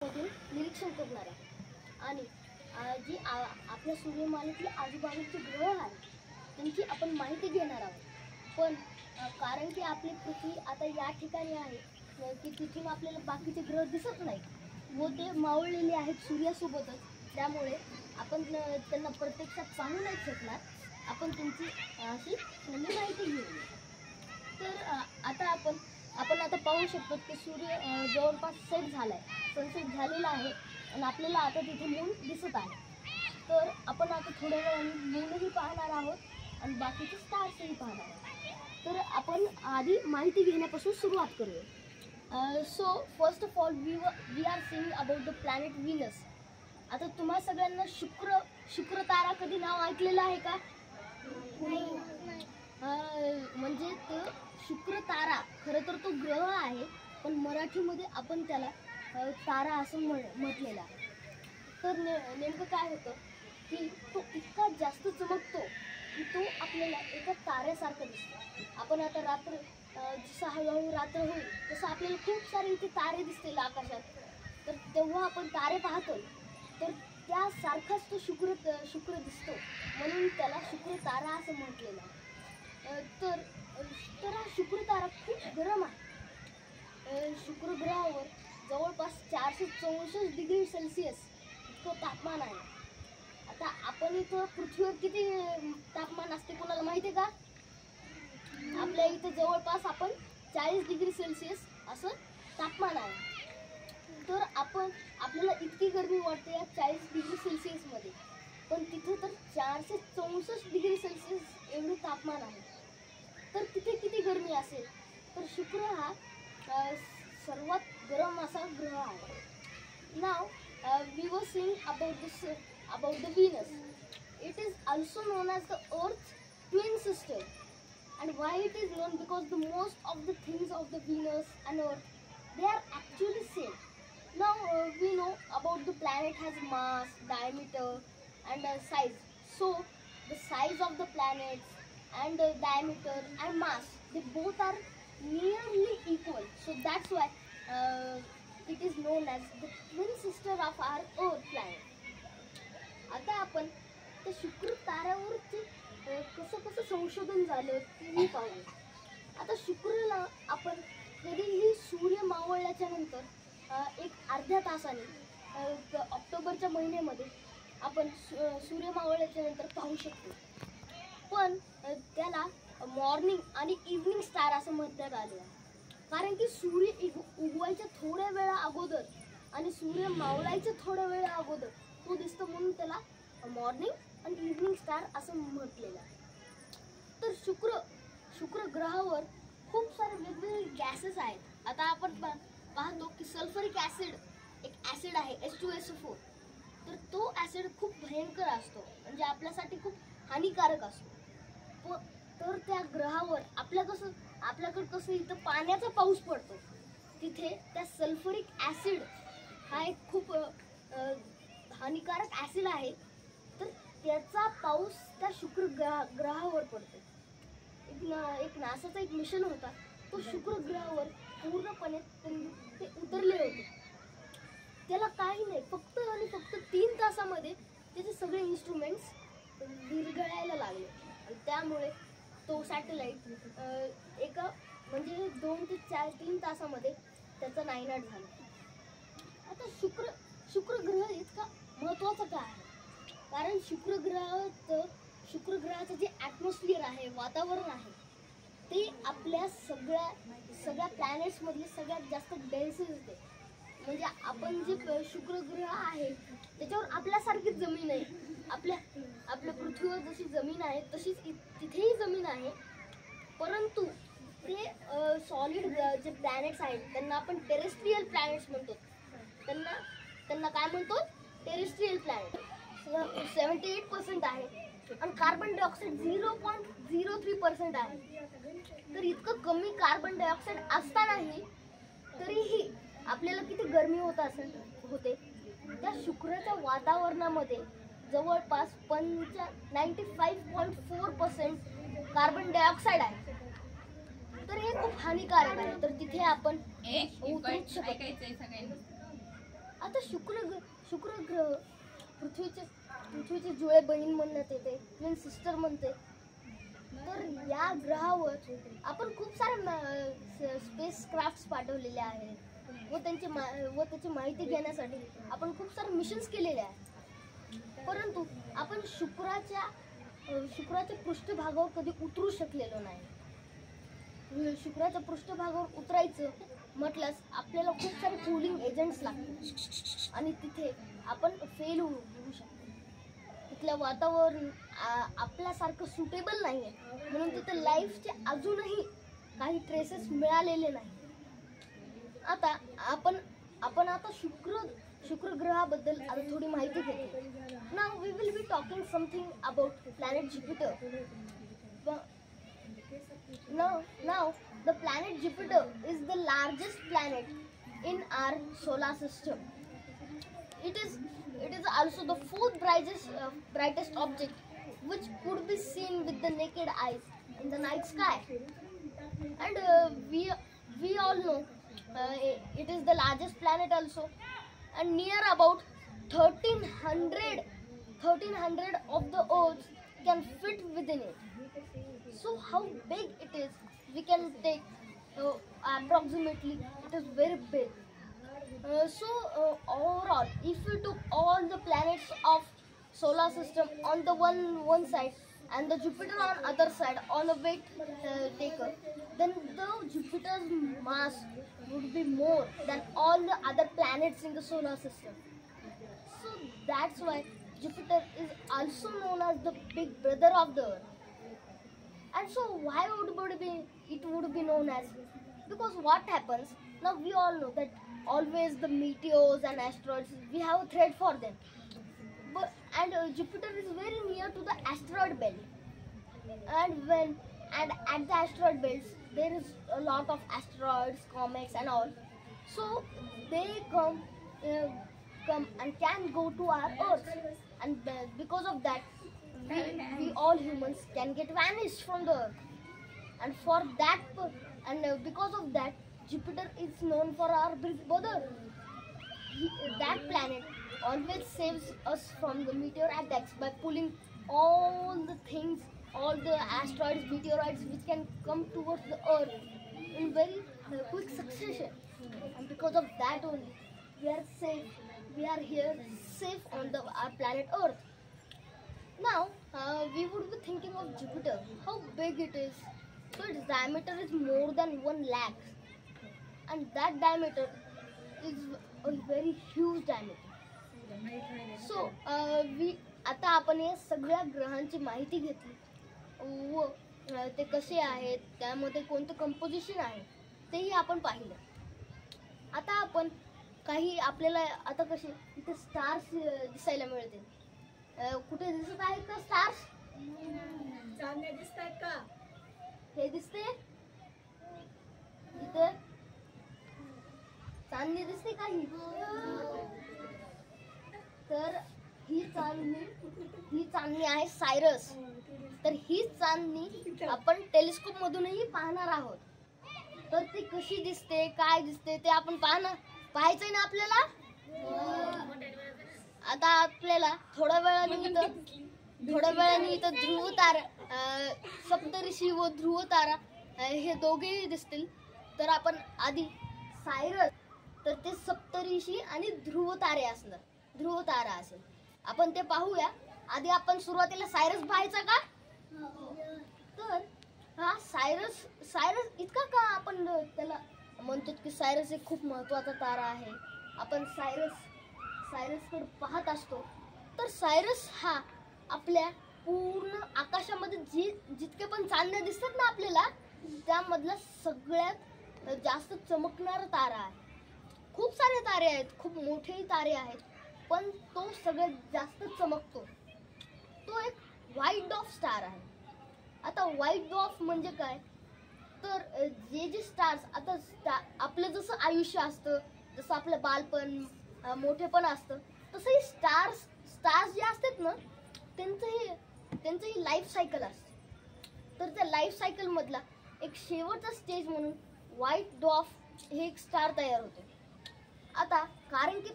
निरीक्षण करणार आहे आणि जी आपल्या सूर्यमालेतले आजूबाजूचे ग्रह आहेत त्यांची आपण माहिती घेणार आहोत. पण कारण की आपली पृथ्वी आता या ठिकाणी आहे की तिथून आपल्याला बाकीचे ग्रह दिसत नाहीत व ते मावळलेले आहेत सूर्यासोबतच, त्यामुळे आपण त्यांना प्रत्यक्षात पाहू नाही शकणार. आपण त्यांची अशी माहिती घेऊया. तर आता आपण आता पाहू शकतो की सूर्य जवळपास सेट झाला आहे, सनसेट झालेला आहे आणि आपल्याला आता तिथे मून दिसत आहे. तर आपण आता थोड्या वेळाने मूनही पाहणार आहोत आणि बाकीचे स्टार्सही पाहणार आहोत. तर आपण आधी माहिती घेण्यापासून सुरुवात करूया. So first of all we are seeing about the planet Venus. आता तुम्हा सगळ्यांना शुक्र तारा कधी नाव ऐकलेलं आहे का? म्हणजे तो शुक्र तारा खरं तर तो ग्रह आहे, पण मराठीमध्ये आपण त्याला तारा असं म्हटलेलं आहे. तर नेमकं काय होतं की तो इतका जास्त चमकतो की तो आपल्याला एका ताऱ्यासारखं दिसतो. आपण आता रात्र जसं हळूहळू रात्र होईल तसं आपल्याला खूप सारे इथे तारे दिसतील आकाशात. तर तेव्हा आपण तारे पाहतो तर त्यासारखाच तो शुक्र दिसतो, म्हणून त्याला शुक्र तारा असं म्हटलेलं आहे. तर हा शुक्र तारा खूप गरम आहे. शुक्र ग्रहावर जवळपास 464 डिग्री सेल्सिअस इतकं तापमान आहे. आता आपण इथं पृथ्वीवर किती तापमान असते कोणाला माहिती आहे का? आपल्या इथं जवळपास आपण 40 डिग्री सेल्सिअस असं तापमान आहे. तर आपल्याला इतकी गरमी वाटते या 40 डिग्री सेल्सिअसमध्ये, पण तिथे तर 464 डिग्री सेल्सिअस एवढे तापमान आहे. तर तिथे किती गरमी असेल? तर शुक्र हा सर्वात गरम असा ग्रह आहे. नाव we were seeing about the Venus. It is also known as the Earth's twin sister. And why it is known? Because the most of the things of the Venus and Earth, they are actually same. Now we know about the planet has mass, diameter and size. So the size of the planets and diameter and mass, they both are nearly equal. So that's why it is known as the twin sister of our Earth planet. आता आपण त्या शुक्र ताऱ्यावरती कसं संशोधन झालं ते पाहू. आता शुक्रला आपण कधीही सूर्य मावळल्याच्या नंतर एक अर्ध्या तासाने ऑक्टोबरच्या महिन्यामध्ये आपण सूर्य मावळल्याच्या नंतर पाहू शकतो. पण त्याला मॉर्निंग आणि इव्हनिंग स्टार असं म्हणण्यात आलं आहे, कारण की सूर्य उगवायच्या थोड्या वेळा अगोदर आणि सूर्य मावळायच्या थोड्या वेळा अगोदर तो दिसतो, म्हणून त्याला मॉर्निंग आणि इव्हनिंग स्टार असं म्हटलेलं आहे. तर शुक्र ग्रहावर खूप सारे वेगवेगळे गॅसेस आहेत. आता आपण पाहतो की सल्फ्युरिक ॲसिड एक ॲसिड आहे H2SO4. तर तो ॲसिड खूप भयंकर असतो, म्हणजे आपल्यासाठी खूप हानिकारक असतो. तर त्या ग्रहावर आपल्याकडे कसं इथं पाण्याचा पाऊस पडतो, तिथे त्या सल्फ्युरिक ॲसिड हा एक खूप हानिकारक ॲसिड आहे. तर त्याचा पाऊस त्या शुक्र ग्रहावर पडतो. एक नासाचा एक मिशन होता, तो शुक्र ग्रहावर पूर्णपणे ते उतरले होते. त्याला काही नाही, फक्त 3 तासामध्ये त्याचे सगळे इन्स्ट्रुमेंट्स विरघळायला लागले आणि त्यामुळे तो सॅटेलाइट म्हणजे 2 ते 3 तासामध्ये त्याचा नायनाट झाला. आता शुक्र ग्रह इतका महत्त्वाचा का आहे? कारण शुक्र ग्रहाचं जे ॲटमॉस्फिअर आहे, वातावरण आहे, ते आपल्या सगळ्या प्लॅनेट्समधले सगळ्यात जास्त डेन्सिटी आहे. म्हणजे आपण जे शुक्र ग्रह आहे त्याच्यावर आपल्यासारखीच जमीन आहे. आपल्या पृथ्वीवर जशी जमीन आहे तशीच तिथेही जमीन आहे, परंतु ते सॉलिड जे प्लॅनेट्स आहेत त्यांना आपण टेरेस्ट्रियल प्लॅनेट्स म्हणतो. त्यांना काय म्हणतो? Terrestrial planet. 78% आहे आणि कार्बन डायऑक्साईड 0.03% आहे. तर इतकं कमी कार्बन डायऑक्साईड असतानाही तरीही आपल्याला किती गरमी होते. त्या शुक्राच्या वातावरणामध्ये जवळपास 95.4% कार्बन डायऑक्साईड आहे. तर हे खूप हानिकारक आहे. तर तिथे आपण उतरूच शकत नाही. आता शुक्र ग्रह पृथ्वीचे जुळे बहीण म्हणण्यात येते, ट्विन सिस्टर म्हणते. तर या ग्रहावर आपण खूप सारे स्पेस क्राफ्ट्स पाठवलेले आहेत व त्याची माहिती घेण्यासाठी आपण खूप सारे मिशन्स केलेले आहेत. परंतु आपण शुक्राच्या पृष्ठभागावर कधी उतरू शकलेलो नाही. शुक्राच्या पृष्ठभागावर उतरायचं म्हटल्यास आपल्याला खूप सारे कूलिंग एजंट्स लागतात आणि तिथे आपण फेल होऊ शकतो. तिथलं वातावरण आपल्यासारखं सुटेबल नाही आहे, म्हणून तिथे लाईफचे अजूनही काही ट्रेसेस मिळालेले नाही. आता आपण आता शुक्र ग्रहाबद्दल आता थोडी माहिती घेतो. Now we will be talking something about planet Jupiter. Now the planet Jupiter is the largest planet in our solar system. It is also the fourth brightest object which could be seen with the naked eyes in the night sky. And we all know it is the largest planet also, and near about 1300 of the Earth can fit within it. So how big it is, we can take approximately, it is very big. Overall, if we took all the planets of solar system on the one side and the Jupiter on other side on a weight taker, then the Jupiter's mass would be more than all the other planets in the solar system. So that's why Jupiter is also known as the big brother of the Earth. And so why would be known as? Because what happens now, we all know that always the meteors and asteroids, we have a threat for them. And Jupiter is very near to the asteroid belt, and at the asteroid belts there is a lot of asteroids, comets and all. So they come and can go to our Earth, and because of that we all humans can get vanished from the Earth. And because of that, Jupiter is known for our big brother. That planet always saves us from the meteor attacks by pulling all the things, all the asteroids, meteorites which can come towards the Earth in very quick succession. And because of that only we are safe. We are here safe on our planet Earth. Now we would be thinking of Jupiter, how big it is. So its diameter is more than 1 lakh, and that diameter is a very huge diameter. So आता आपण या सगळ्या ग्रहांची माहिती घेतली व ते कसे आहेत, त्यामध्ये कोणतं कंपोजिशन आहे तेही आपण पाहिलं. आता आपण काही आपल्याला आता कसे इथे स्टार्स दिसायला मिळतील. कुठे दिसत आहेत का स्टार्स? चांदण्या दिसत आहेत का? हे दिसते इथे चांदणी दिसते का? तर ही चांदणी आहे सायरस. तर ही चांदणी आपण टेलिस्कोप मधूनही पाहणार आहोत. तर ती कशी दिसते, काय दिसते ते आपण पाहायचंय ना आपल्याला. आता आपल्याला थोड्या वेळाने इथं ध्रुव तारा, सप्तऋषी व ध्रुव तारा हे दोघेही दिसतील. तर आपण आधी सायरस, तर ते सप्तऋषी आणि ध्रुव तारा असेल. आपण ते पाहूया. आधी आपण सुरुवातीला सायरस पाहायचा का? तर हा सायरस इतका का आपण त्याला म्हणतो की सायरस एक खूप महत्त्वाचा तारा आहे. आपण सायरसकडे पाहत असतो. तर सायरस हा आपल्या पूर्ण आकाशामध्ये जितके पण चांदण्या दिसतात ना आपल्याला, त्यामधला सगळ्यात जास्त चमकणारा तारा आहे. खूप सारे तारे आहेत, खूप मोठेही तारे आहेत, पण तो सगळ्यात जास्त चमकतो. तो एक व्हाईट डॉर्फ स्टार आहे. आता व्हाईट डॉर्फ म्हणजे काय? तर जे स्टार्स आता आपलं जसं आयुष्य असतं, जसं आपलं बालपण, मोठेपण असतं, तसंही स्टार्स जे असतात ना, त्यांचंही लाईफ सायकल असते. तर त्या लाईफ सायकल मधला एक शेवटचा स्टेज म्हणून व्हाईट डॉर्फ हे एक स्टार तयार होते. आता कारण की